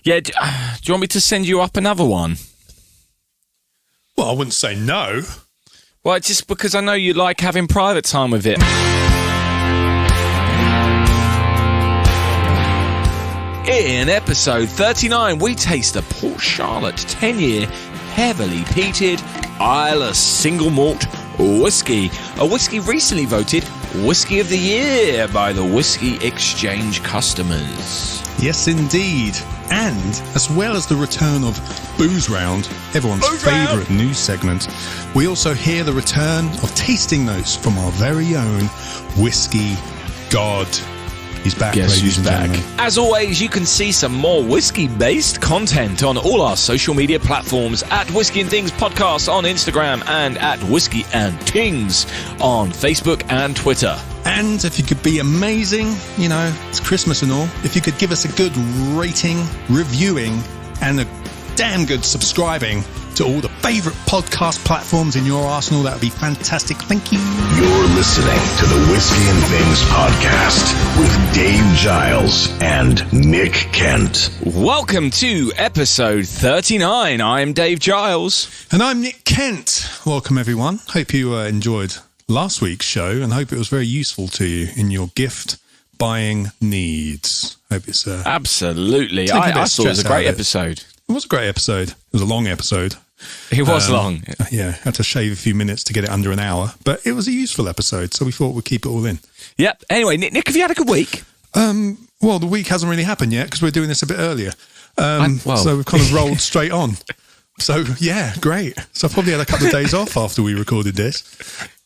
Yeah, do you want me to send you up another one? Well, I wouldn't say no. Well, it's just because I know you like having private time with it. In episode 39, we taste the Port Charlotte 10-year heavily peated Islay single malt whiskey. A whiskey recently voted Whisky of the Year by the Whisky Exchange customers. Yes, indeed. And as well as the return of Boozeround, everyone's favourite news segment, we also hear the return of tasting notes from our very own Whisky God. He's back, ladies and gentlemen. As always, you can see some more whiskey-based content on all our social media platforms at Whisky and Things Podcast on Instagram and at Whisky and Things on Facebook and Twitter. And if you could be amazing, you know, it's Christmas and all, if you could give us a good rating, reviewing, and a damn good subscribing to all the favourite podcast platforms in your arsenal, that would be fantastic. Thank you. You're listening to the Whisky and Things Podcast with Dave Giles and Nick Kent. Welcome to episode 39. I'm Dave Giles. And I'm Nick Kent. Welcome, everyone. Hope you enjoyed last week's show and hope it was very useful to you in your gift buying needs. Hope it's absolutely. I thought it was a great episode. It was a great episode. It was a long episode. It was long. Yeah, had to shave a few minutes to get it under an hour, but it was a useful episode, so we thought we'd keep it all in. Yep. Anyway, Nick, have you had a good week? Well, the week hasn't really happened yet because we're doing this a bit earlier. So we've kind of rolled straight on. So, yeah, great. So I probably had a couple of days off after we recorded this.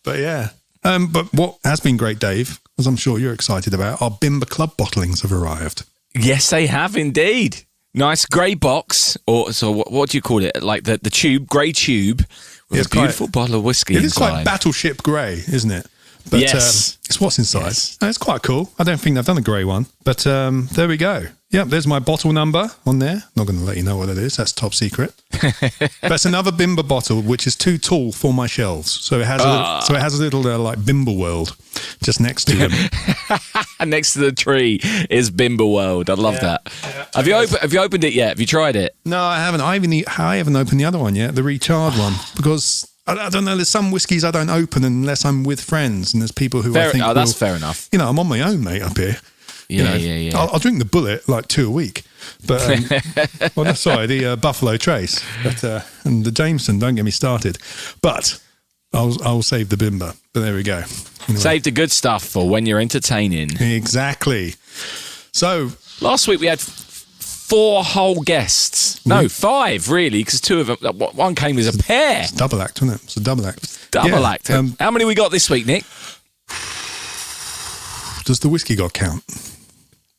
But, yeah. But what has been great, Dave, as I'm sure you're excited about, our Bimber Club bottlings have arrived. Yes, they have indeed. Nice grey box, or so what do you call it? Like the tube, grey tube, with a beautiful bottle of whiskey inside. It is quite battleship grey, isn't it? But, yes. It's what's inside. Yes. It's quite cool. I don't think they've done a grey one, but there we go. Yeah, there's my bottle number on there. Not going to let you know what it is. That's top secret. But it's another Bimber bottle, which is too tall for my shelves. So it has a little like Bimber World just next to them. Next to the tree is Bimber World. I love that. Yeah. Have you opened it yet? Have you tried it? No, I haven't. I haven't opened the other one yet, the recharred one, because I don't know. There's some whiskies I don't open unless I'm with friends, and there's people who I think that's fair enough. You know, I'm on my own, mate, up here. Yeah. I'll drink the Bullet like 2 a week, but the Buffalo Trace, and the Jameson. Don't get me started. But I'll save the Bimber. But there we go. Anyway. Save the good stuff for when you're entertaining. Exactly. So last week we had 4 whole guests. No, 5 really, because 2 of them. One came as a pair. It's a double act, wasn't it? It's a double act. Double act. How many we got this week, Nick? Does the Whisky God count?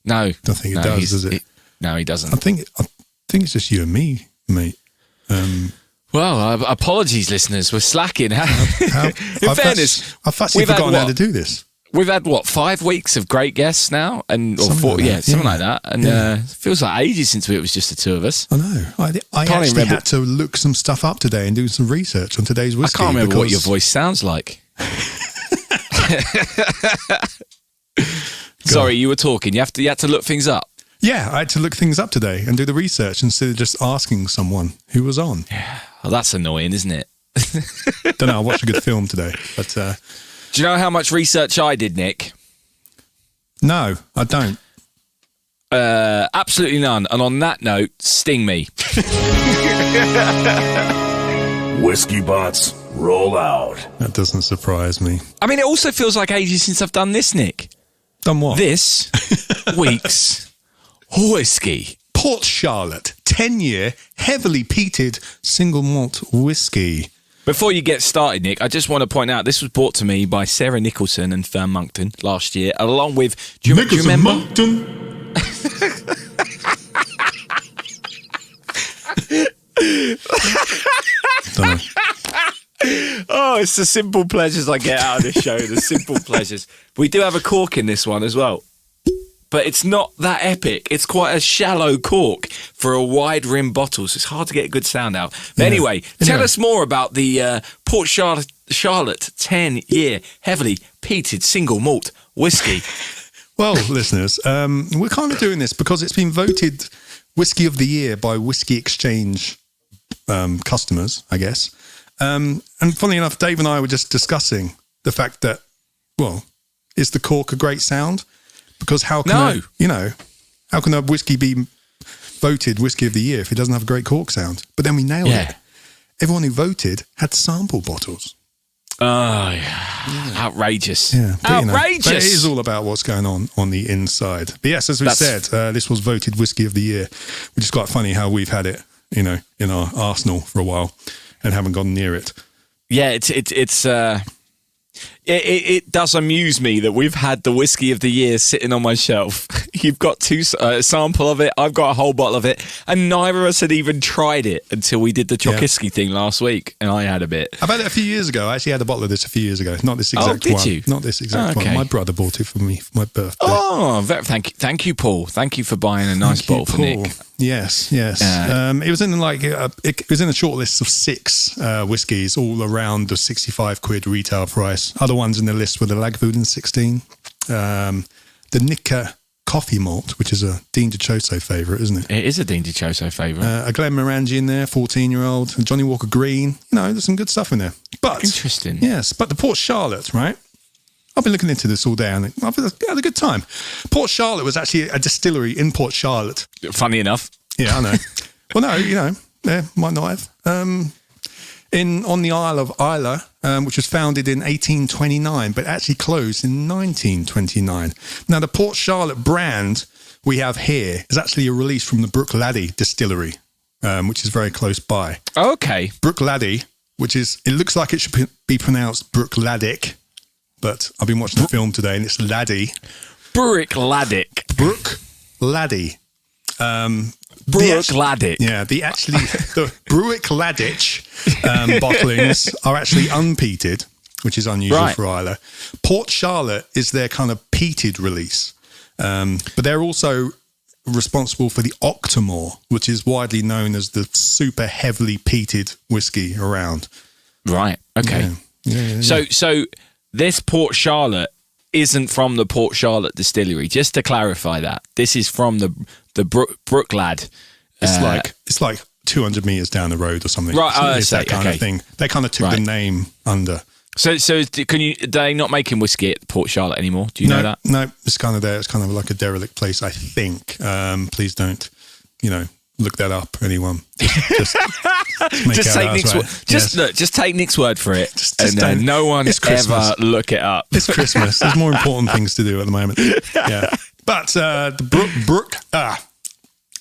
No. I don't think it does it? No, he doesn't. I think it's just you and me, mate. Well, apologies, listeners. We're slacking. In fairness, I've actually forgotten how to do this. We've had, 5 weeks of great guests now? Something like that. And it feels like ages since it was just the 2 of us. I know. I actually had to look some stuff up today and do some research on today's whiskey. I can't remember what your voice sounds like. Sorry, you were talking. You had to look things up. Yeah, I had to look things up today and do the research instead of just asking someone who was on. Yeah, well, that's annoying, isn't it? Don't know. I watched a good film today, but do you know how much research I did, Nick? No, I don't. Absolutely none. And on that note, sting me. Whiskey bots, roll out. That doesn't surprise me. I mean, it also feels like ages since I've done this, Nick. Done what? This week's whiskey. Port Charlotte, 10-year, heavily peated single malt whiskey. Before you get started, Nick, I just want to point out this was brought to me by Sarah Nicholson and Fern Monkton last year, along with... Do you remember? Monkton. Don't know. Oh, it's the simple pleasures I get out of this show, the simple pleasures. We do have a cork in this one as well, but it's not that epic. It's quite a shallow cork for a wide rim bottle, so it's hard to get a good sound out. But anyway, tell us more about the Port Charlotte 10-year heavily peated single malt whiskey. Well, listeners, we're kind of doing this because it's been voted Whisky of the Year by Whisky Exchange customers, I guess. And funnily enough, Dave and I were just discussing the fact that, well, is the cork a great sound? Because how can how can a whiskey be voted Whisky of the Year if it doesn't have a great cork sound? But then we nailed it. Everyone who voted had sample bottles. Oh, yeah. Outrageous. Yeah, but, outrageous. But it is all about what's going on the inside. But yes, as we said, this was voted Whisky of the Year, which is quite funny how we've had it, in our arsenal for a while and haven't gone near it. Yeah, it does amuse me that we've had the Whisky of the Year sitting on my shelf. You've got a sample of it. I've got a whole bottle of it. And neither of us had even tried it until we did the Trokiski thing last week. And I had a bit. I've had it a few years ago. I actually had a bottle of this a few years ago. Not this exact one. Oh, did you? Not this exact one. My brother bought it for me for my birthday. Oh, thank you, Paul. Thank you for buying a nice bottle for Nick. Yes. It was in it was in a short list of 6 whiskies, all around the 65 quid retail price. Other ones in the list were the Lagavulin 16, the Nika Coffee Malt, which is a Dean DiCioso favourite, isn't it? It is a Dean DiCioso favourite. A Glenmorangie in there, 14-year-old, Johnny Walker Green. There's some good stuff in there. But interesting. Yes, but the Port Charlotte, right? I've been looking into this all day and I've had a good time. Port Charlotte was actually a distillery in Port Charlotte. Funny enough. Yeah, I know. Well, no, might not have. On the Isle of Islay, which was founded in 1829, but actually closed in 1929. Now, the Port Charlotte brand we have here is actually a release from the Bruichladdich distillery, which is very close by. Okay. Bruichladdich, it looks like it should be pronounced Bruichladdich, but I've been watching the film today and it's Laddie. Bruichladdich. Bruichladdich. Bruichladdich. Yeah, the Bruichladdich bottlings are actually unpeated, which is unusual for Islay. Port Charlotte is their kind of peated release, but they're also responsible for the Octomore, which is widely known as the super heavily peated whiskey around. Right. Okay. Yeah. So this Port Charlotte isn't from the Port Charlotte distillery. Just to clarify that, this is from the Bruichladdich. It's like 200 meters down the road or something. Right. It's that kind of thing. They kind of took the name under. So they not making whiskey at Port Charlotte anymore? Do you know that? No, it's kind of there. It's kind of like a derelict place, I think. Please don't, look that up, anyone. Just take Nick's word. Just take Nick's word for it. And no one ever look it up. It's Christmas. There's more important things to do at the moment. Yeah. But the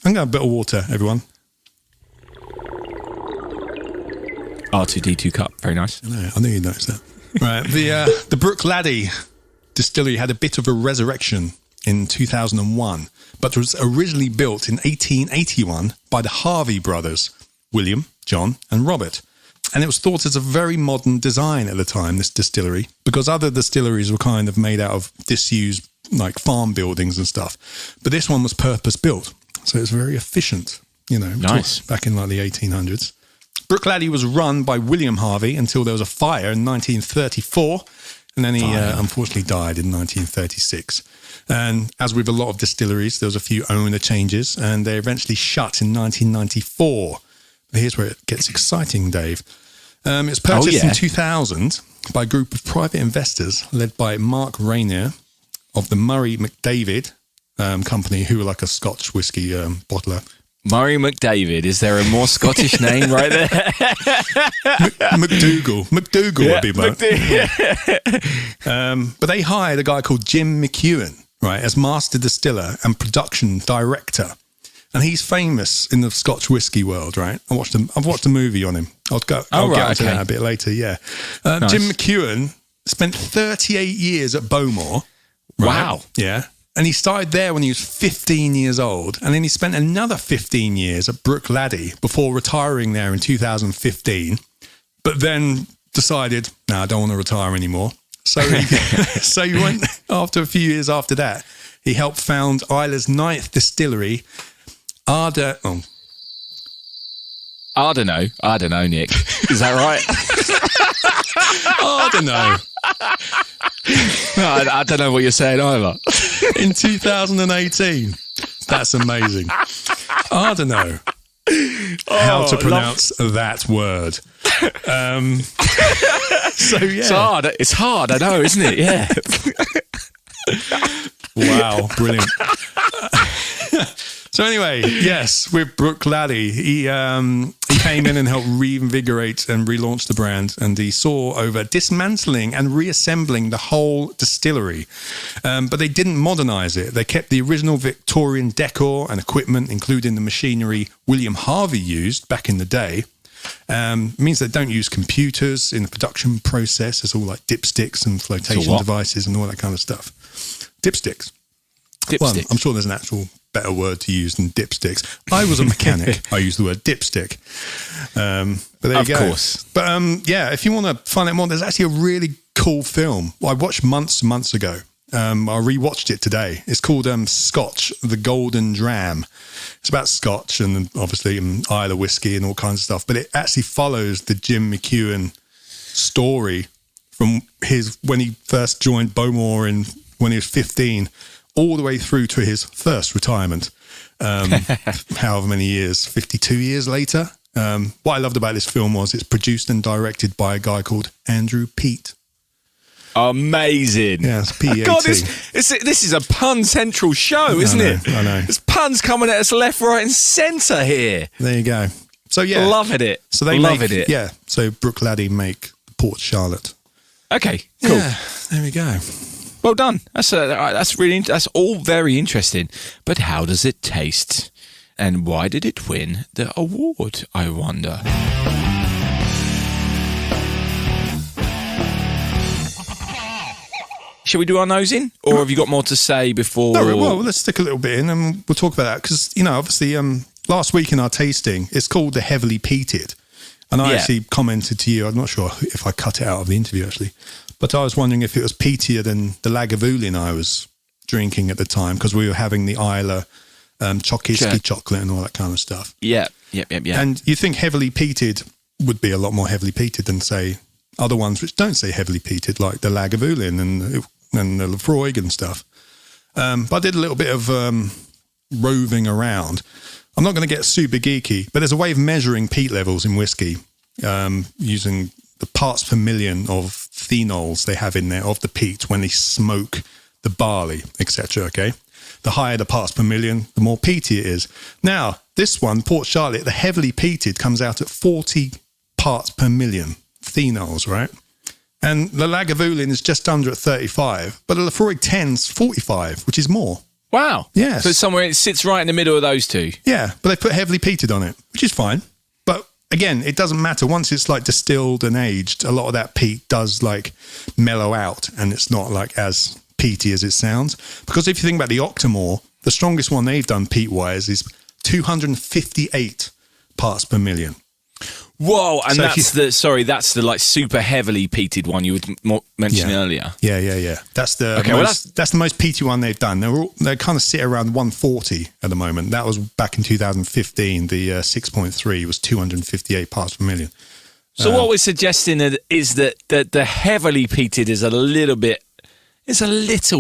I'm going to have a bit of water, everyone. R2D2 cup, very nice. I knew you'd notice that. Right, the Bruichladdich distillery had a bit of a resurrection in 2001, but was originally built in 1881 by the Harvey brothers, William, John, and Robert. And it was thought as a very modern design at the time, this distillery, because other distilleries were kind of made out of disused like farm buildings and stuff. But this one was purpose-built, so it was very efficient, Nice. Back in like the 1800s. Bruichladdich was run by William Harvey until there was a fire in 1934, and then he unfortunately died in 1936. And as with a lot of distilleries, there was a few owner changes, and they eventually shut in 1994. But here's where it gets exciting, Dave. It was purchased in 2000 by a group of private investors led by Mark Rainier of the Murray McDavid company, who were like a Scotch whiskey bottler. Murray McDavid. Is there a more Scottish name right there? McDougall would be mine. But they hired a guy called Jim McEwen, right, as master distiller and production director. And he's famous in the Scotch whiskey world, right? I've watched a movie on him. I'll get into that a bit later, yeah. Nice. Jim McEwen spent 38 years at Bowmore. Right? Wow. Yeah. And he started there when he was 15 years old. And then he spent another 15 years at Bruichladdich before retiring there in 2015. But then decided, no, I don't want to retire anymore. So he went, after a few years after that, he helped found Islay's 9th distillery, Ardeno, Nick. Is that right? Ardeno. No, I don't know what you're saying either. In 2018. That's amazing. I don't know how to pronounce that word. So yeah, it's hard. I know, isn't it? Yeah. Wow, brilliant. So anyway, yes, with Brooke Laddie, he came in and helped reinvigorate and relaunch the brand, and he saw over dismantling and reassembling the whole distillery. But they didn't modernise it. They kept the original Victorian decor and equipment, including the machinery William Harvey used back in the day. It means they don't use computers in the production process. It's all like dipsticks and flotation devices and all that kind of stuff. Dipsticks. Well, I'm sure there's an actual better word to use than dipsticks. I was a mechanic. I used the word dipstick. But there you go. Of course. But yeah, if you want to find out more, there's actually a really cool film I watched months ago. I rewatched it today. It's called Scotch, The Golden Dram. It's about Scotch and obviously Islay whiskey and all kinds of stuff. But it actually follows the Jim McEwan story from when he first joined Bowmore when he was 15, all the way through to his first retirement. However many years, 52 years later. What I loved about this film was it's produced and directed by a guy called Andrew Peat. Amazing. Yeah, it's P-E-A-T. God, this is a pun central show, isn't it? I know. There's puns coming at us left, right and centre here. There you go. So yeah. Loving it. So they loving it. Yeah. So Brooke Laddie make Port Charlotte. Okay, cool. Yeah, there we go. Well done. That's all very interesting. But how does it taste? And why did it win the award, I wonder? Shall we do our nosing? Or have you got more to say before? No, well, let's stick a little bit in and we'll talk about that. Because, obviously, last week in our tasting, it's called the Heavily Peated. And I actually commented to you, I'm not sure if I cut it out of the interview, actually. But I was wondering if it was peatier than the Lagavulin I was drinking at the time, because we were having the Islay chocolate and all that kind of stuff. Yeah. And you think heavily peated would be a lot more heavily peated than, say, other ones which don't say heavily peated, like the Lagavulin and the Lefroy and stuff. But I did a little bit of roving around. I'm not going to get super geeky, but there's a way of measuring peat levels in whiskey using the parts per million of phenols they have in there of the peat when they smoke the barley, etc. Okay, the higher the parts per million, the more peaty it is. Now, this one, Port Charlotte, the heavily peated, comes out at 40 parts per million phenols, right? And the Lagavulin is just under at 35, but the Lefroy 10's 45, which is more. Wow. Yes. So somewhere it sits right in the middle of those two. Yeah, but they put heavily peated on it, which is fine. But again, it doesn't matter. Once it's like distilled and aged, a lot of that peat does like mellow out and it's not like as peaty as it sounds. Because if you think about the Octomore, the strongest one they've done peat-wise is 258 parts per million. Whoa, and so that's the like super heavily peated one you were mentioning earlier. Yeah. That's the most peaty one they've done. They kind of sit around 140 at the moment. That was back in 2015. The 6.3 was 258 parts per million. So what we're suggesting is that the heavily peated is a little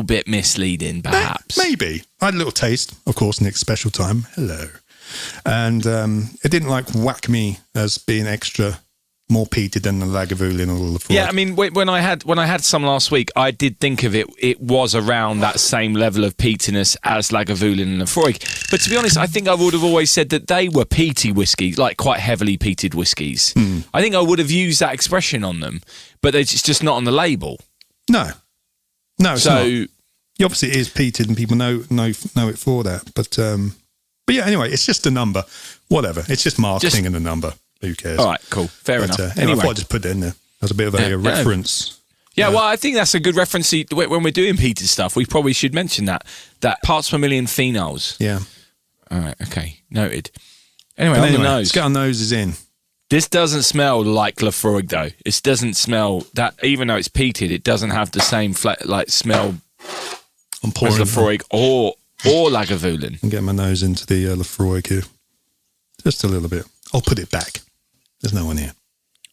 bit misleading, perhaps. Maybe. I had a little taste, of course, Nick's special time. Hello. And it didn't like whack me as being extra more peated than the Lagavulin or the Lefroy. Yeah, I mean, when I had some last week, I did think of it. It was around that same level of peatiness as Lagavulin and Lefroy. But to be honest, I think I would have always said that they were peaty whiskies, like quite heavily peated whiskies. I think I would have used that expression on them, but it's just not on the label. No, it's not. Obviously, it is peated, and people know it for that. But yeah, anyway, it's just a number. Whatever. It's just marketing and a number. Who cares? All right, cool. Fair enough. Anyway, I thought I'd just put it in there as a bit of a reference. Yeah, well, I think that's a good reference. When we're doing peated stuff, we probably should mention that parts per million phenols. Yeah. All right, okay. Noted. Anyway, on the nose. Let's get our noses in. This doesn't smell like Lefroy, though. It doesn't smell that, even though it's peated, it doesn't have the same smell as Lefroy or Lagavulin. I'm getting my nose into the Lefroy here. Just a little bit. I'll put it back. There's no one here.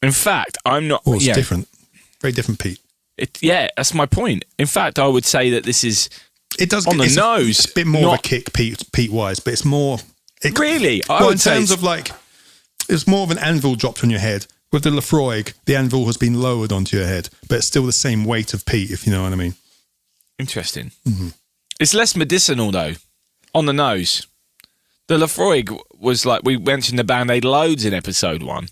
In fact, I'm not... Oh, it's different. Very different peat. That's my point. In fact, I would say that this is... It does on the nose. It's a bit more of a kick peat-wise, but it's more Really? In terms of like, it's more of an anvil dropped on your head. With the Lafroig, the anvil has been lowered onto your head, but it's still the same weight of peat, if you know what I mean. Interesting. Mm-hmm. It's less medicinal, though, on the nose. The Lafroig was like, we mentioned the Band-Aid loads in episode 1.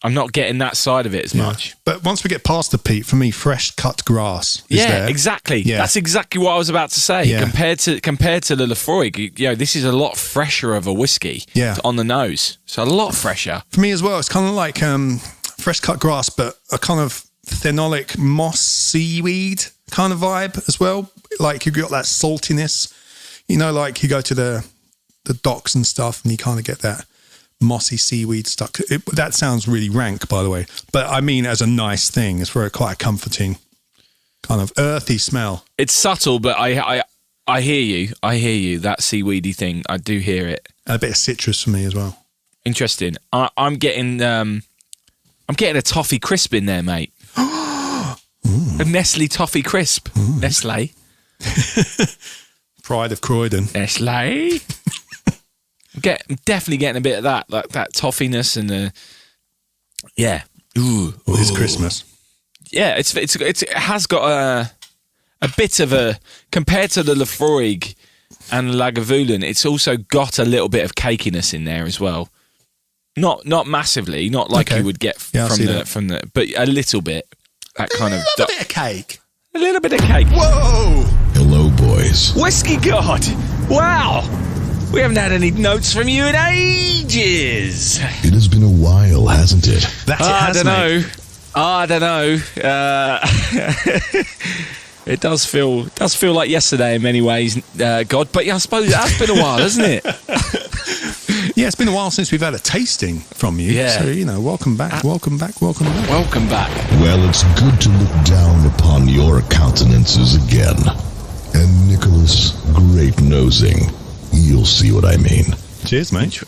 I'm not getting that side of it as much. But once we get past the peat, for me, fresh cut grass is there. Exactly. Yeah. That's exactly what I was about to say. Yeah. Compared to the Lafroig, this is a lot fresher of a whiskey on the nose. So a lot fresher. For me as well, it's kind of like fresh cut grass, but a kind of phenolic moss seaweed kind of vibe as well. Like you've got that saltiness, like you go to the docks and stuff and you kind of get that mossy seaweed stuck. That sounds really rank, by the way, but I mean as a nice thing. It's very quite a comforting kind of earthy smell. It's subtle, but I hear you. I hear you. That seaweedy thing, I do hear it. A bit of citrus for me as well. Interesting. I'm getting a toffee crisp in there, mate. A Nestle toffee crisp. Nestle. Pride of Croydon. Islay. I'm definitely getting a bit of that, like that toffiness and the Ooh, it's Christmas. Yeah, it has got a bit of a, compared to the Lafroig and Lagavulin, it's also got a little bit of cakiness in there as well. Not massively, not like you would get from the, but a little bit. That kind of a bit of cake. A little bit of cake. Whoa! Hello, boys. Whiskey God. Wow. We haven't had any notes from you in ages. It has been a while, hasn't it? I don't know. It does feel like yesterday in many ways, God. But I suppose it has been a while, hasn't it? Yeah, it's been a while since we've had a tasting from you. Yeah. So, welcome back. Welcome back. Welcome back. Well, it's good to look down upon your countenances again. And Nicholas, great nosing. You'll see what I mean. Cheers, mate.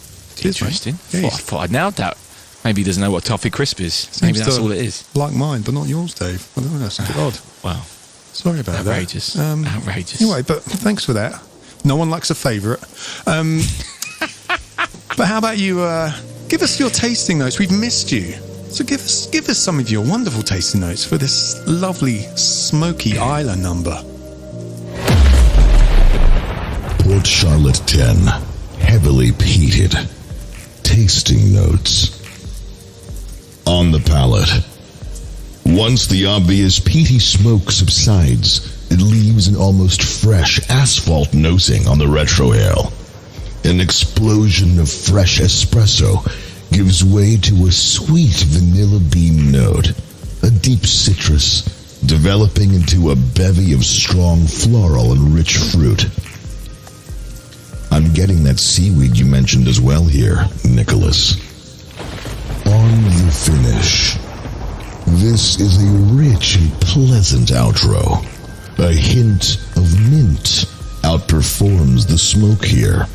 Interesting. I thought I'd nailed that. Maybe he doesn't know what toffee crisp is. Maybe that's all it is. Like mine, but not yours, Dave. I don't know. That's a bit odd. Wow. Sorry about Outrageous. that. Outrageous. Anyway, but thanks for that. No one likes a favourite. But how about you give us your tasting notes? We've missed you. So give us some of your wonderful tasting notes for this lovely smoky Islay number. Port Charlotte 10, heavily peated. Tasting notes. On the palate. Once the obvious peaty smoke subsides, it leaves an almost fresh asphalt nosing on the retrohale. An explosion of fresh espresso gives way to a sweet vanilla bean note, a deep citrus, developing into a bevy of strong floral and rich fruit. I'm getting that seaweed you mentioned as well here, Nicholas. On the finish, this is a rich and pleasant outro. A hint of mint outperforms the smoke here,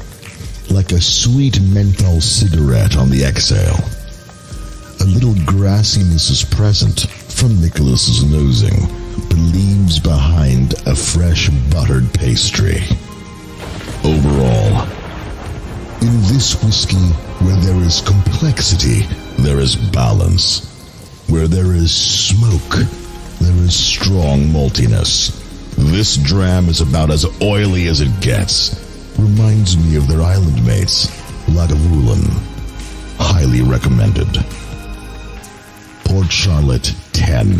like a sweet menthol cigarette on the exhale. A little grassiness is present from Nicholas's nosing, but leaves behind a fresh buttered pastry. Overall, in this whiskey, where there is complexity, there is balance. Where there is smoke, there is strong maltiness. This dram is about as oily as it gets. Reminds me of their island mates, Lagavulin. Highly recommended. Port Charlotte 10,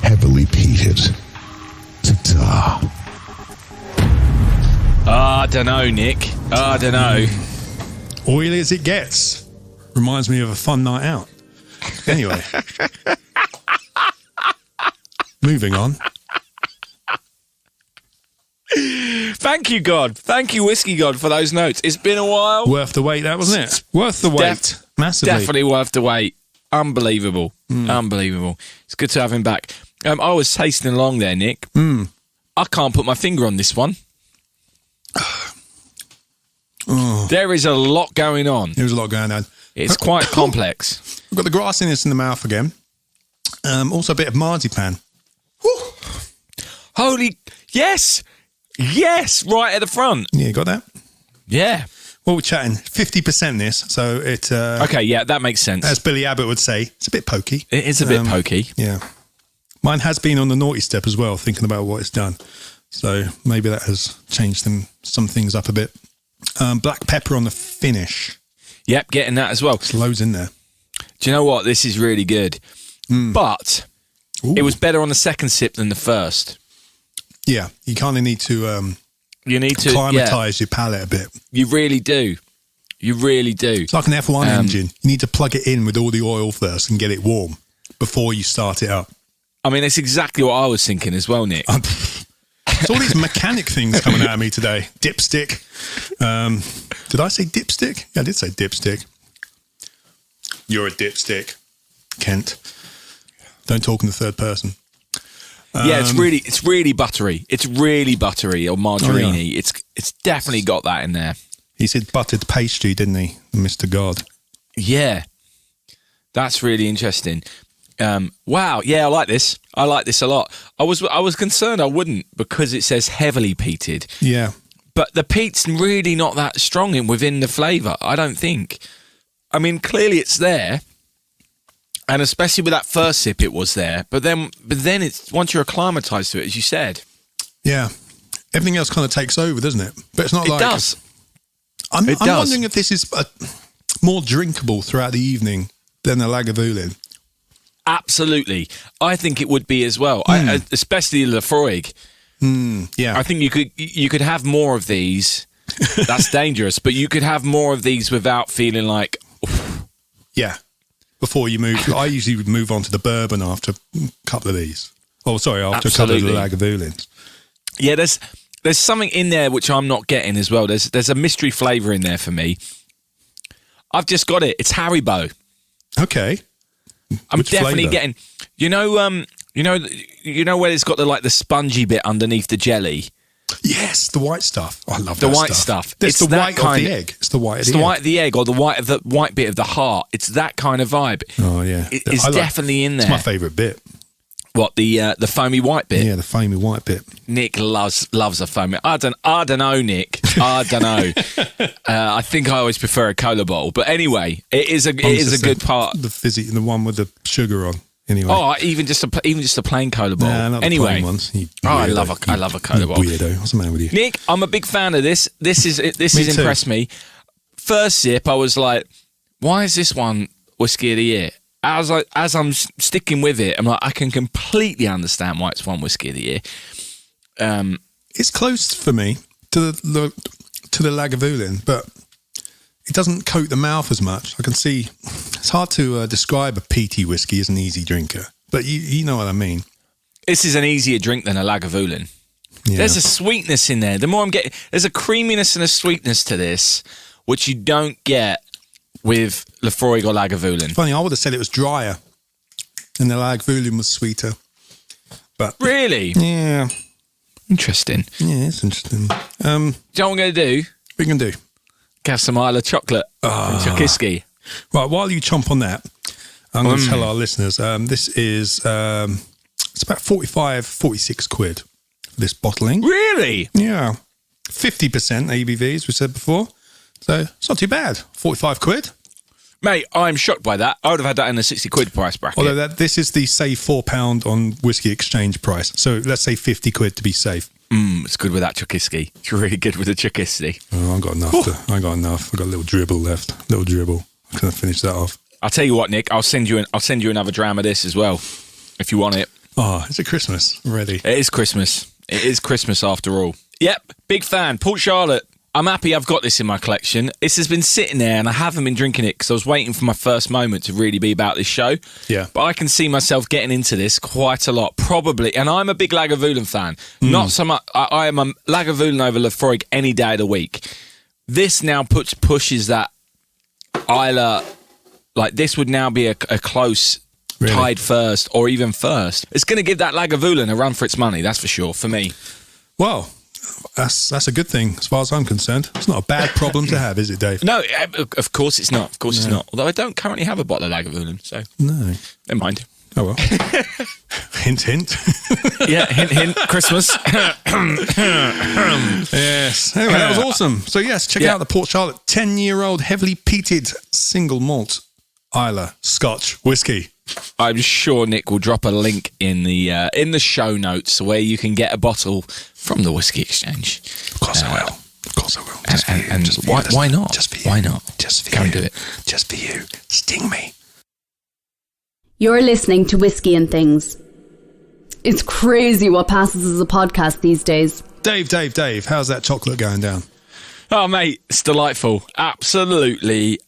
heavily peated. Ta-ta. I don't know, Nick. I don't know. Oily as it gets. Reminds me of a fun night out. Anyway. Moving on. Thank you, God. Thank you, Whisky God, for those notes. It's been a while. Worth the wait, that wasn't it? Worth the wait. Massively. Definitely worth the wait. Unbelievable. Unbelievable. It's good to have him back. I was tasting along there, Nick. I can't put my finger on this one. There is a lot going on. There's a lot going on. It's quite complex. I've got the grassiness in the mouth again. Also a bit of marzipan. Woo. Holy... Yes! Yes! Right at the front. Yeah, you got that? Yeah. Well, we're chatting 50% this, so it... okay, yeah, that makes sense. As Billy Abbott would say, it's a bit pokey. It is a bit pokey. Yeah. Mine has been on the naughty step as well, thinking about what it's done. So maybe that has changed some things up a bit. Black pepper on the finish. Yep, getting that as well. There's loads in there. Do you know what? This is really good. But it was better on the second sip than the first. Yeah, you kind of need to... you need to acclimatise your palate a bit. You really do. You really do. It's like an F1 engine. You need to plug it in with all the oil first and get it warm before you start it up. I mean, that's exactly what I was thinking as well, Nick. It's all these mechanic things coming out of me today. Dipstick. Did I say dipstick? Yeah, I did say dipstick. You're a dipstick, Kent. Don't talk in the third person. Yeah, it's really buttery. It's really buttery or margarine-y. Oh, yeah. It's definitely got that in there. He said buttered pastry, didn't he, Mr. God? Yeah, that's really interesting. Wow, yeah, I like this. I like this a lot. I was concerned I wouldn't because it says heavily peated. Yeah, but the peat's really not that strong within the flavour. I don't think. I mean, clearly it's there. And especially with that first sip, it was there. But then it's once you're acclimatised to it, as you said. Yeah. Everything else kind of takes over, doesn't it? But it's not like... It does. I'm wondering if this is more drinkable throughout the evening than the Lagavulin. Absolutely. I think it would be as well. Especially Lafroig. Yeah. I think you could have more of these. That's dangerous. But you could have more of these without feeling like... Oof. Yeah. Before you move, I usually would move on to the bourbon after a couple of these. Oh, sorry, after Absolutely. a couple of the Lagavulins. Yeah, there's something in there which I'm not getting as well. There's a mystery flavour in there for me. I've just got it. It's Haribo. Okay. I'm Which definitely flavour? getting. You know where it's got the spongy bit underneath the jelly. Yes, the white stuff. I love the that white stuff. It's the white of the egg. It's the white of the egg. It's the white of the egg or the white bit of the heart. It's that kind of vibe. Oh yeah, it's definitely in there. It's my favourite bit. What, the foamy white bit? Yeah, the foamy white bit. Nick loves a foamy. I don't know, Nick. I don't know. I think I always prefer a cola bottle. But anyway, it is a good part. The fizzy, the one with the sugar on. Anyway. Oh, even just a plain cola bottle. Nah, not the anyway, plain ones. I love a cola bottle. Weirdo. What's the matter with you, Nick? I'm a big fan of this. This has impressed me. First sip, I was like, why is this one Whisky of the Year? As I'm sticking with it, I'm like, I can completely understand why it's one Whisky of the Year. It's close for me to the Lagavulin, but it doesn't coat the mouth as much. I can see it's hard to describe a peaty whiskey as an easy drinker, but you know what I mean. This is an easier drink than a Lagavulin. Yeah. There's a sweetness in there. The more I'm getting, there's a creaminess and a sweetness to this, which you don't get with Lafroig or Lagavulin. Funny, I would have said it was drier, and the Lagavulin was sweeter. But really, yeah, interesting. Yeah, it's interesting. Do you know what I'm going to do? What are you going to do? Have some Islay chocolate and Chokiski. Right, while you chomp on that, I'm going to tell our listeners, this is, it's about 46 quid for this bottling. Really? Yeah. 50% ABV, as we said before. So it's not too bad. 45 quid. Mate, I'm shocked by that. I would have had that in the 60 quid price bracket. Although this is the save £4 on Whisky Exchange price. So let's say 50 quid to be safe. It's good with that Chokiski. It's really good with the Chokiski. Oh, I got enough. I got a little dribble left. I'm going to finish that off. I'll tell you what, Nick. I'll send you another dram of this as well, if you want it. Oh, is it Christmas already? It is Christmas. It is Christmas after all. Yep, big fan. Port Charlotte. I'm happy I've got this in my collection. This has been sitting there and I haven't been drinking it because I was waiting for my first moment to really be about this show. Yeah. But I can see myself getting into this quite a lot, probably. And I'm a big Lagavulin fan. Not so much. I am a Lagavulin over Lafroig any day of the week. This now pushes that Islay, like this would now be a close tied first or even first. It's going to give that Lagavulin a run for its money, that's for sure, for me. Well, that's a good thing as far as I'm concerned. It's not a bad problem to have, is it, Dave? No, of course it's not. Of course it's not. Although I don't currently have a bottle of Lagavulin, so no, never mind. Oh, well. Hint, hint. Yeah, hint, hint. Christmas. Yes. Anyway, that was awesome. So, yes, check out the Port Charlotte 10-year-old heavily peated single malt Islay Scotch whiskey. I'm sure Nick will drop a link in the show notes where you can get a bottle from the Whisky Exchange. Of course I will. Of course I will. Why not? Just for you. Why not? Just for Go you. and do it. Just for you. Sting me. You're listening to Whiskey and Things. It's crazy what passes as a podcast these days. Dave, how's that chocolate going down? Oh, mate, it's delightful. Absolutely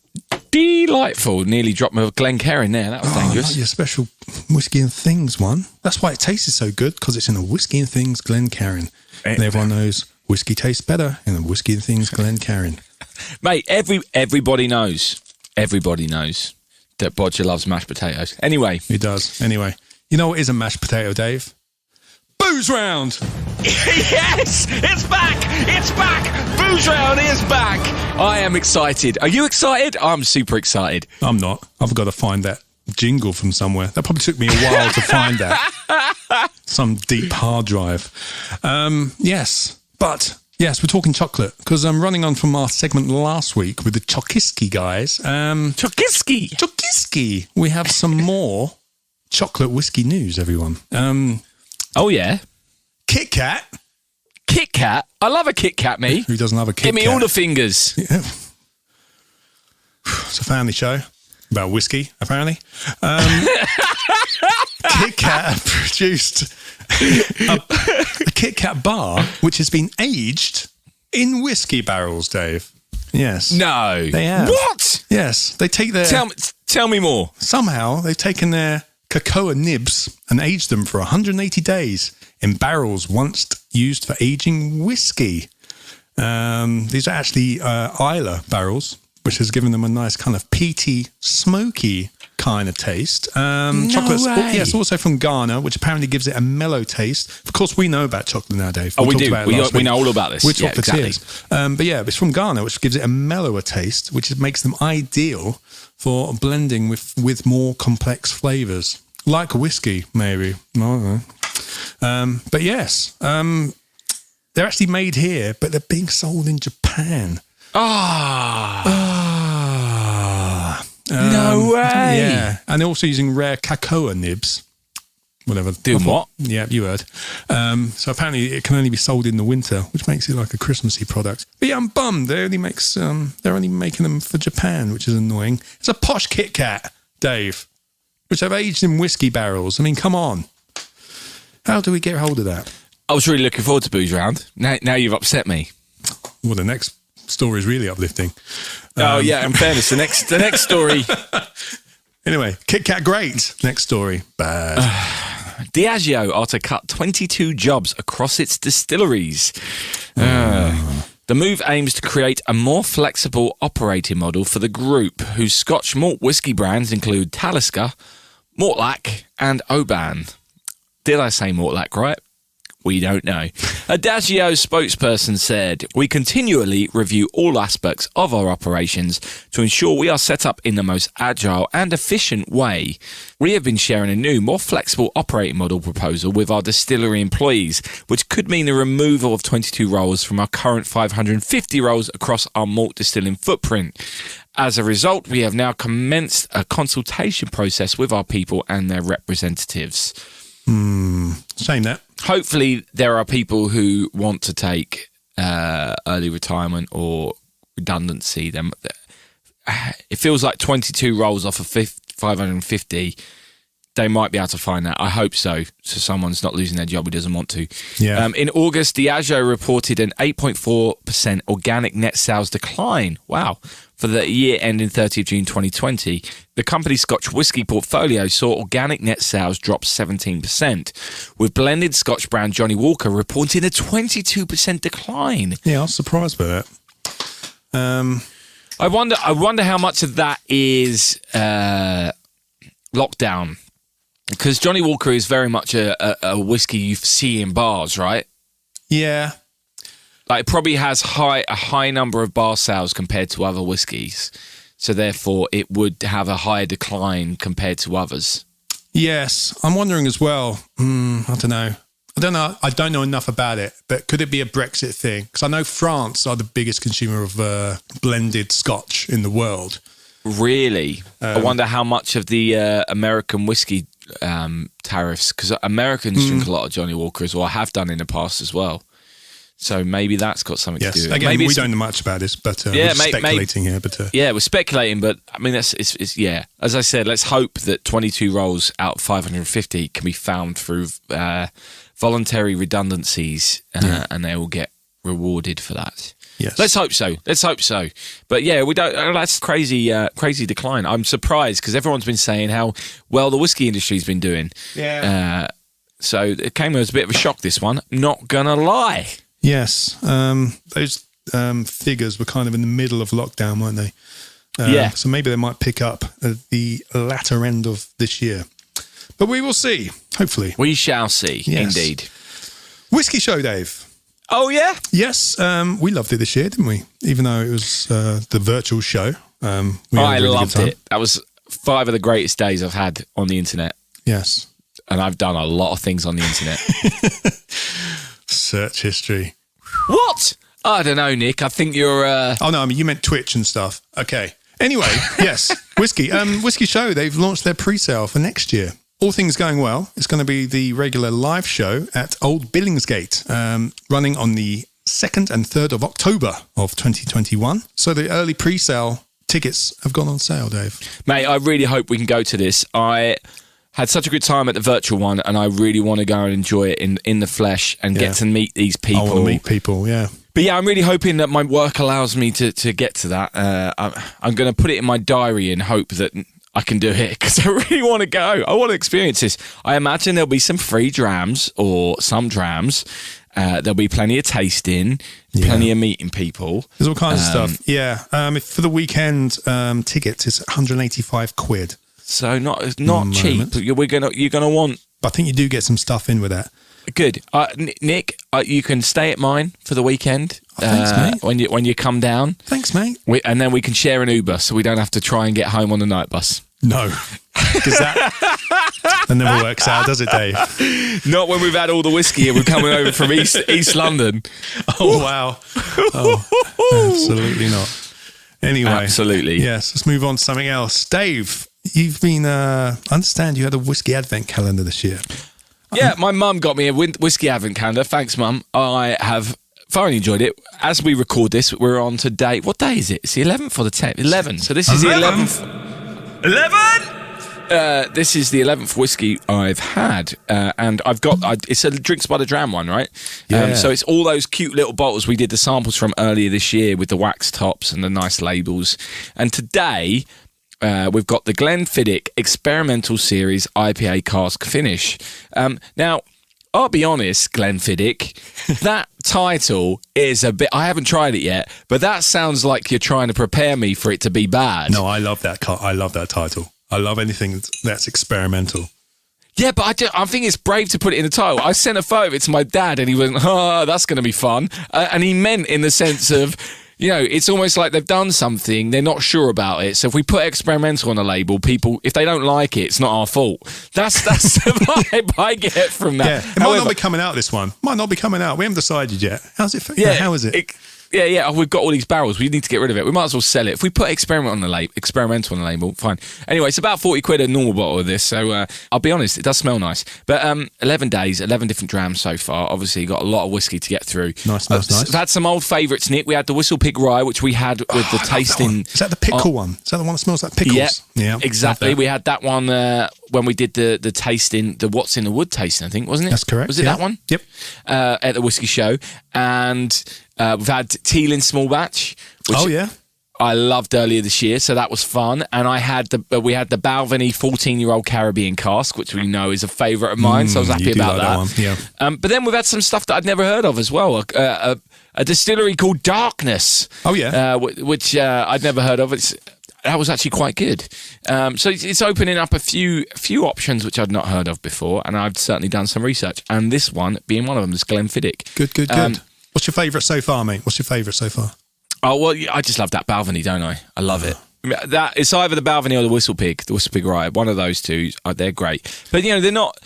delightful. Nearly dropped my Glencairn there. That was dangerous. Not your special Whiskey and Things one. That's why it tasted so good, because it's in a Whiskey and Things Glencairn. And everyone knows whiskey tastes better in a Whiskey and Things Glencairn. Mate, everybody knows that Bodger loves mashed potatoes. Anyway. He does. Anyway. You know what is a mashed potato, Dave? Boozeround! Yes! It's back! It's back! Boozeround is back! I am excited. Are you excited? I'm super excited. I'm not. I've got to find that jingle from somewhere. That probably took me a while to find that. Some deep hard drive. Yes. But, yes, we're talking chocolate, because I'm running on from our segment last week with the Chokiski guys. Chokiski! We have some more chocolate whiskey news, everyone. Oh, yeah? Kit Kat. Kit Kat? I love a Kit Kat, me. Who doesn't love a Kit Kat? Give me all the fingers. Yeah. It's a family show about whiskey, apparently. Kit Kat produced a Kit Kat bar which has been aged in whiskey barrels, Dave. Yes. No. They have. What? Yes. They take their... Tell me more. Somehow they've taken their cocoa nibs and aged them for 180 days in barrels once used for aging whiskey. These are actually Islay barrels, which has given them a nice kind of peaty, smoky kind of taste. Chocolate's yes, also from Ghana, which apparently gives it a mellow taste. Of course, we know about chocolate now, Dave. We do. We know all about this. We're chocolatiers. Exactly. But yeah, it's from Ghana, which gives it a mellower taste, which makes them ideal for blending with more complex flavours. Like a whiskey, maybe. I don't know. But yes, they're actually made here, but they're being sold in Japan. No way. Yeah, and they're also using rare cocoa nibs. Whatever. Doing what? Yeah, you heard. So apparently it can only be sold in the winter, which makes it like a Christmassy product. But yeah, I'm bummed. They're only making them for Japan, which is annoying. It's a posh Kit Kat, Dave, which I've aged in whiskey barrels. I mean, come on. How do we get hold of that? I was really looking forward to Boozeround. Now you've upset me. Well, the next story is really uplifting. Oh yeah, in fairness, the next story. Anyway, Kit Kat great. Next story, bad. Diageo are to cut 22 jobs across its distilleries. The move aims to create a more flexible operating model for the group, whose Scotch malt whisky brands include Talisker, Mortlach and Oban. Did I say Mortlach right? We don't know. A Diageo spokesperson said, "We continually review all aspects of our operations to ensure we are set up in the most agile and efficient way. We have been sharing a new, more flexible operating model proposal with our distillery employees, which could mean the removal of 22 roles from our current 550 roles across our malt distilling footprint. As a result, we have now commenced a consultation process with our people and their representatives." Shame that. Hopefully there are people who want to take early retirement or redundancy. It feels like 22 roles off of 550. They might be able to find that. I hope so. So someone's not losing their job who doesn't want to. Yeah. In August, Diageo reported an 8.4% organic net sales decline. Wow. For the year ending 30th June 2020, the company's Scotch whisky portfolio saw organic net sales drop 17%, with blended Scotch brand Johnny Walker reporting a 22% decline. Yeah, I was surprised by that. I wonder how much of that is lockdown, because Johnny Walker is very much a whiskey you see in bars, right? Yeah. Like, it probably has a high number of bar sales compared to other whiskies, so therefore it would have a higher decline compared to others. Yes, I'm wondering as well. I don't know. I don't know enough about it, but could it be a Brexit thing? Because I know France are the biggest consumer of blended Scotch in the world. Really? I wonder how much of the American whiskey tariffs, because Americans drink a lot of Johnny Walker as well, have done in the past as well. So maybe that's got something to do with it. Again, maybe we don't know much about this, but we're speculating here. But yeah, we're speculating, but I mean, it's as I said, let's hope that 22 rolls out of 550 can be found through voluntary redundancies, and they will get rewarded for that. Yes. Let's hope so. But yeah, we don't. That's crazy decline. I'm surprised because everyone's been saying how well the whiskey industry's been doing. Yeah. So it came as a bit of a shock. This one, not gonna lie. Yes. Those figures were kind of in the middle of lockdown, weren't they? So maybe they might pick up at the latter end of this year. But we will see. Hopefully, we shall see. Yes. Indeed. Whisky Show, Dave. Oh, yeah? Yes, we loved it this year, didn't we? Even though it was the virtual show. I loved it. That was 5 of the greatest days I've had on the internet. Yes. And I've done a lot of things on the internet. Search history. What? I don't know, Nick. I think you're... Oh, no, I mean, you meant Twitch and stuff. Okay. Anyway, yes, Whiskey. Whisky Show, they've launched their pre-sale for next year. All things going well, it's going to be the regular live show at Old Billingsgate, running on the 2nd and 3rd of October of 2021. So the early pre-sale tickets have gone on sale, Dave. Mate, I really hope we can go to this. I had such a good time at the virtual one, and I really want to go and enjoy it in the flesh and get to meet these people. I want to meet people, yeah. But yeah, I'm really hoping that my work allows me to get to that. I'm going to put it in my diary and hope that I can do it because I really want to go. I want to experience this. I imagine there'll be some free drams or some drams. There'll be plenty of tasting, plenty of meeting people. There's all kinds of stuff. Yeah. For the weekend tickets, it's 185 quid. So not cheap. But you're gonna want. But I think you do get some stuff in with that. Good, Nick. You can stay at mine for the weekend. Thanks, mate. When you come down. Thanks, mate. And then we can share an Uber, so we don't have to try and get home on the night bus. No, because that never works out, does it, Dave? Not when we've had all the whiskey and we're coming over from East London. Oh wow! Oh, absolutely not. Anyway, absolutely. Yes, let's move on to something else. Dave, you've been. I understand you had a whiskey advent calendar this year. Yeah, my mum got me a whiskey advent calendar. Thanks, Mum. I have thoroughly enjoyed it. As we record this, we're on to day. What day is it? It's the 11th or the 10th? 11. So this is the 11th. 11? This is the 11th whiskey I've had, and I've got. It's a Drinks by the Dram one, right? Yeah. So it's all those cute little bottles we did the samples from earlier this year with the wax tops and the nice labels. And today we've got the Glenfiddich Experimental Series IPA Cask Finish. Now, I'll be honest, Glenfiddich, that title is a bit... I haven't tried it yet, but that sounds like you're trying to prepare me for it to be bad. No, I love that. I love that title. I love anything that's experimental. Yeah, but I think it's brave to put it in the title. I sent a photo of it to my dad, and he went, "Oh, that's going to be fun." And he meant in the sense of... You know, it's almost like they've done something, they're not sure about it. So if we put experimental on a label, people, if they don't like it, it's not our fault. That's the vibe I get from that. Yeah, it might not be coming out, this one. Might not be coming out. We haven't decided yet. How's it? Yeah, how is it? Yeah. We've got all these barrels. We need to get rid of it. We might as well sell it. If we put experimental on the label, fine. Anyway, it's about 40 quid a normal bottle of this. So I'll be honest, it does smell nice. But 11 days, 11 different drams so far. Obviously, got a lot of whiskey to get through. Nice. We've had some old favourites, Nick. We had the Whistle Pig Rye, which we had with the tasting. Is that the pickle one? Is that the one that smells like pickles? Yeah, exactly. We had that one when we did the tasting, the What's in the Wood tasting, I think, wasn't it? That's correct. Was it that one? Yep. At the Whisky Show. And we've had Teal in small batch. Which I loved earlier this year, so that was fun. And we had the Balvenie 14-year-old Caribbean cask, which we know is a favourite of mine, so I was happy about that. One. Yeah. But then we've had some stuff that I'd never heard of as well. A distillery called Darkness. Oh yeah. Which I'd never heard of. That was actually quite good. So it's opening up a few options which I'd not heard of before, and I've certainly done some research. And this one being one of them is Glenfiddich. Good. What's your favourite so far, mate? What's your favourite so far? Oh, well, I just love that Balvenie, don't I? I love it. That it's either the Balvenie or the Whistle Pig Rye. One of those two, they're great. But they're not.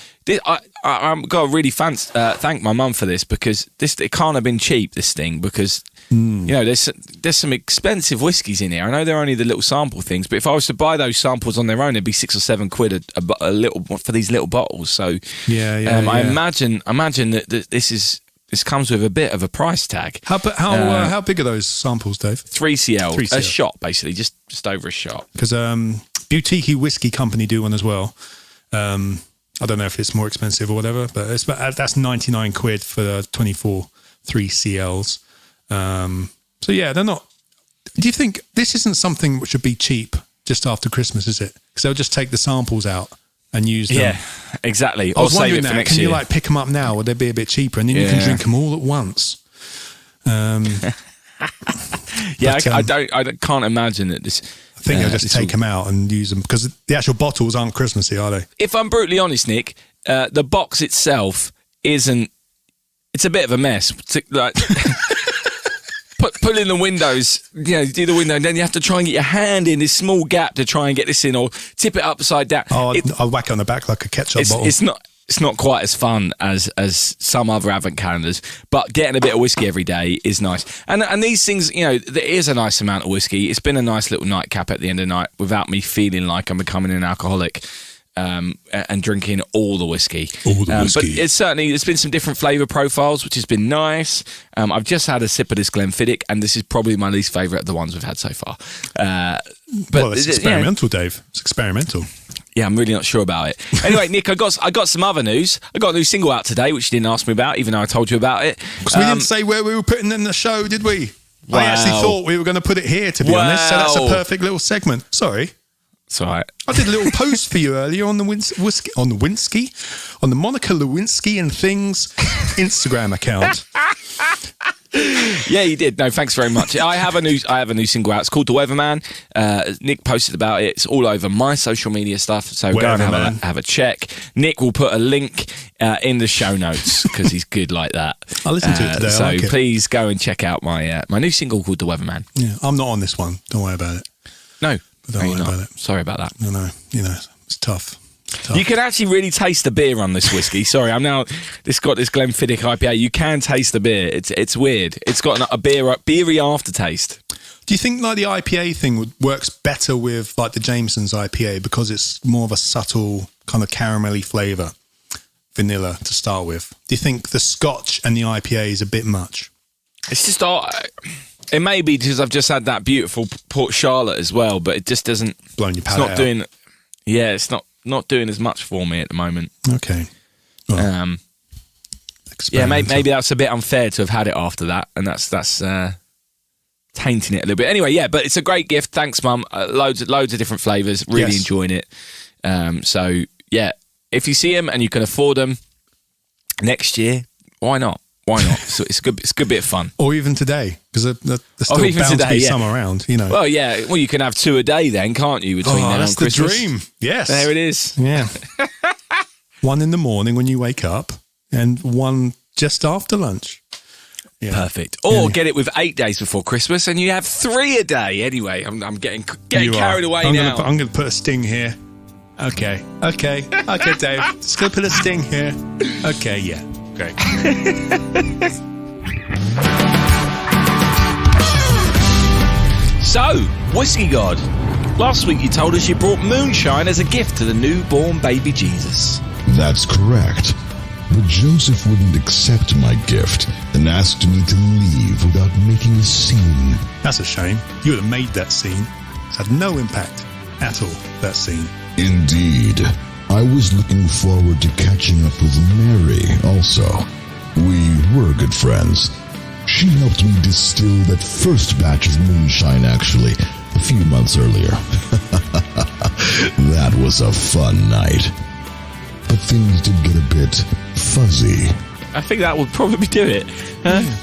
I've got to really thank my mum for this, because it can't have been cheap, this thing, because there's some expensive whiskies in here. I know they're only the little sample things, but if I was to buy those samples on their own, it'd be $6 or $7 a little for these little bottles. So I imagine that this comes with a bit of a price tag. How big are those samples, Dave? 3cl. 3cl. A shot, basically, just over a shot. Because Boutique Whiskey Company do one as well. I don't know if it's more expensive or whatever, but that's £99 for the 24 3cls. So yeah, they're not. Do you think this isn't something which should be cheap just after Christmas, is it? Because they'll just take the samples out and use them. Yeah, exactly. I was save wondering it for next year. year. Can you pick them up now? Would they be a bit cheaper? And then you can drink them all at once. I can't imagine that this. I think they'll just take them out and use them, because the actual bottles aren't Christmassy, are they? If I'm brutally honest, Nick, the box itself isn't. It's a bit of a mess. Pull in the windows, do the window, and then you have to try and get your hand in this small gap to try and get this in, or tip it upside down. Oh, I'll whack it on the back like a ketchup bottle. It's not quite as fun as some other advent calendars, but getting a bit of whiskey every day is nice. And these things, there is a nice amount of whiskey. It's been a nice little nightcap at the end of the night without me feeling like I'm becoming an alcoholic. And drinking all the whiskey. But there's been some different flavour profiles, which has been nice. I've just had a sip of this Glenfiddich, and this is probably my least favourite of the ones we've had so far. But it's experimental, Dave. It's experimental. Yeah, I'm really not sure about it. Anyway, Nick, I got some other news. I got a new single out today, which you didn't ask me about, even though I told you about it. Because we didn't say where we were putting in the show, did we? Wow. I actually thought we were going to put it here, to be honest. So that's a perfect little segment. Sorry. It's all right. I did a little post for you earlier on the Monica Lewinsky and Things Instagram account. Yeah, you did. No, thanks very much. I have a new single out. It's called The Weatherman. Nick posted about it. It's all over my social media stuff. So go and have a check. Nick will put a link in the show notes, because he's good like that. I'll listen to it today. So please go and check out my new single called The Weatherman. Yeah, I'm not on this one. Don't worry about it. No. Don't worry about it. Sorry about that. No, it's tough. You can actually really taste the beer on this whiskey. Sorry, it's got this Glenfiddich IPA. You can taste the beer. It's weird. It's got a beery aftertaste. Do you think the IPA thing works better with the Jameson's IPA, because it's more of a subtle kind of caramelly flavour, vanilla to start with? Do you think the Scotch and the IPA is a bit much? It's just it may be because I've just had that beautiful Port Charlotte as well, but it just doesn't. Blowing your palate out. It's not doing as much for me at the moment. Okay. Well, maybe that's a bit unfair to have had it after that, and that's tainting it a little bit. Anyway, but it's a great gift. Thanks, Mum. Loads of different flavours. Really enjoying it. So if you see them and you can afford them next year, why not? Why not? So it's a good bit of fun. Or even today, because there's still bound to be some around, Well, yeah. Well, you can have 2 a day then, can't you? Between now and Christmas. That's the dream. Yes. There it is. Yeah. 1 in the morning when you wake up, and 1 just after lunch. Yeah. Perfect. Or get it with 8 days before Christmas, and you have 3 a day. Anyway, I'm getting carried away now. I'm going to put a sting here. Okay, Dave. Just going to put a sting here. Okay, yeah. Great. So, Whisky God, last week you told us you brought moonshine as a gift to the newborn baby Jesus. That's correct. But Joseph wouldn't accept my gift and asked me to leave without making a scene. That's a shame. You would have made that scene. It's had no impact at all, that scene. Indeed. I was looking forward to catching up with Mary also. We were good friends. She helped me distill that first batch of moonshine, actually, a few months earlier. That was a fun night. But things did get a bit fuzzy. I think that would probably do it.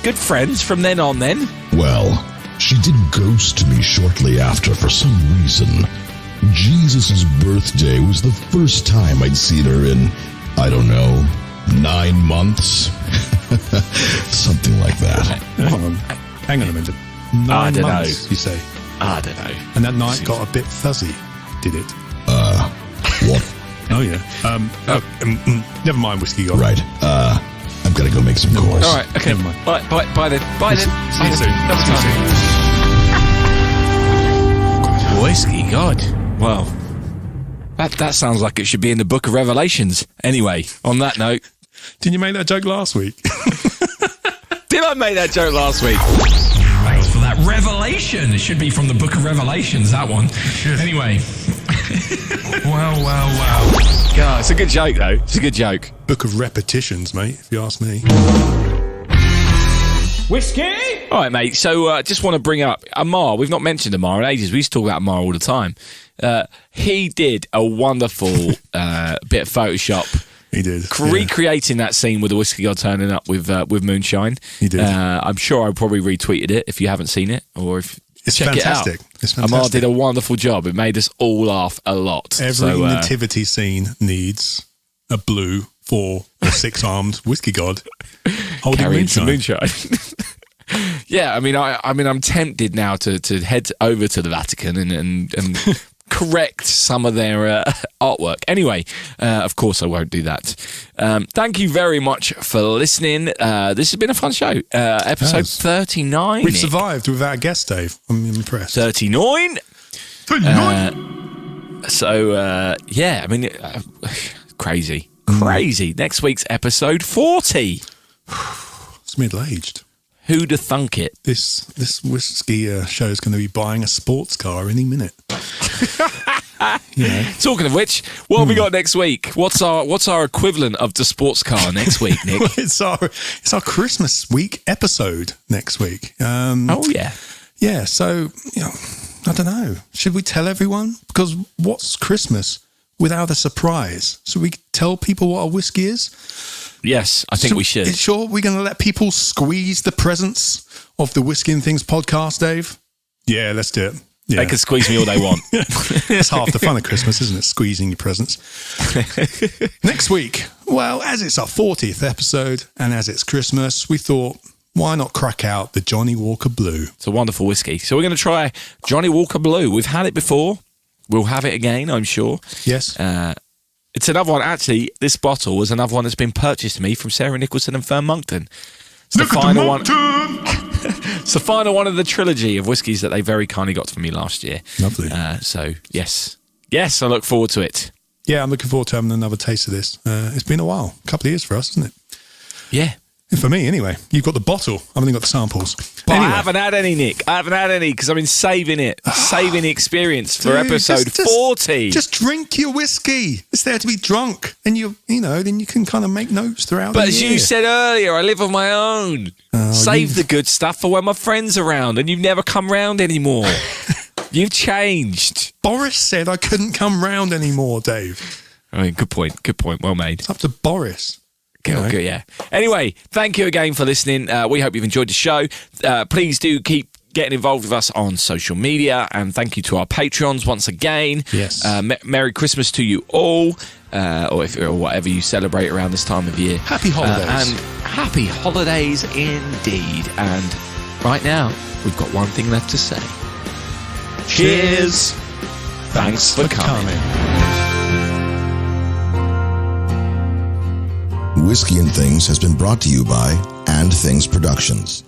Good friends from then on, then? Well, she did ghost me shortly after for some reason. Jesus' birthday was the first time I'd seen her in, 9 months? Something like that. Hang on a minute. 9 months, you say? I don't know. And that night got a bit fuzzy, did it? What? Oh, yeah. Never mind, Whisky God. Right. I've got to go make some calls. All right, okay. Never mind. Bye then. Bye then. See you soon. Another See you time. soon. Whiskey God. Well, that sounds like it should be in the Book of Revelations. Anyway, on that note. Didn't you make that joke last week? Did I make that joke last week? Thanks for that revelation. It should be from the Book of Revelations, that one. Anyway. Wow. God, it's a good joke, though. It's a good joke. Book of repetitions, mate, if you ask me. Whiskey? All right, mate. So just want to bring up Amar. We've not mentioned Amar in ages. We used to talk about Amar all the time. He did a wonderful bit of Photoshop. He did. Recreating that scene with the Whisky God turning up with moonshine. He did. I'm sure I probably retweeted it if you haven't seen it, or if It's check fantastic. it out. It's fantastic. Amar did a wonderful job. It made us all laugh a lot. Every nativity scene needs a blue 4 or 6-armed Whisky God holding carrying some moonshine. moonshine. Yeah, I mean, I'm tempted now to head over to the Vatican and correct some of their artwork. Anyway, of course I won't do that. Thank you very much for listening. This has been a fun show. Episode 39. We've survived without a guest, Dave. I'm impressed. 39. Yeah, I mean, crazy. Next week's episode 40. It's middle-aged. Who'd have thunk it? This whiskey show is going to be buying a sports car any minute. Talking of which, what have we got next week? What's our equivalent of the sports car next week, Nick? It's our Christmas week episode next week. Yeah. So I don't know. Should we tell everyone? Because what's Christmas without a surprise? Should we tell people what a whiskey is? Yes, I think we should. Sure, we're going to let people squeeze the presence of the Whisky and Things podcast, Dave? Yeah, let's do it. Yeah. They can squeeze me all they want. That's half the fun of Christmas, isn't it? Squeezing your presents. Next week, well, as it's our 40th episode and as it's Christmas, we thought, why not crack out the Johnny Walker Blue? It's a wonderful whiskey. So we're going to try Johnny Walker Blue. We've had it before. We'll have it again, I'm sure. Yes. It's another one. Actually, this bottle was another one that's been purchased to me from Sarah Nicholson and Fern Monkton. It's the final one. It's the final one of the trilogy of whiskies that they very kindly got for me last year. Lovely. So, yes, I look forward to it. Yeah, I'm looking forward to having another taste of this. It's been a while. A couple of years for us, isn't it? Yeah. For me, anyway. You've got the bottle. I've only got the samples. But anyway. I haven't had any, Nick. I haven't had any because I've been saving it. Saving the experience for episode 40. Just drink your whiskey. It's there to be drunk. And then you can kind of make notes throughout the year. But as you said earlier, I live on my own. Save the good stuff for when my friends are around, and you've never come round anymore. You've changed. Boris said I couldn't come round anymore, Dave. I mean, good point. Well made. It's up to Boris. Good, yeah. Anyway, thank you again for listening. We hope you've enjoyed the show. Please do keep getting involved with us on social media, and thank you to our Patreons once again. Yes. Merry Christmas to you all, or whatever you celebrate around this time of year. Happy holidays. And happy holidays indeed. And right now, we've got one thing left to say. Cheers. Thanks for coming. Whisky and Things has been brought to you by And Things Productions.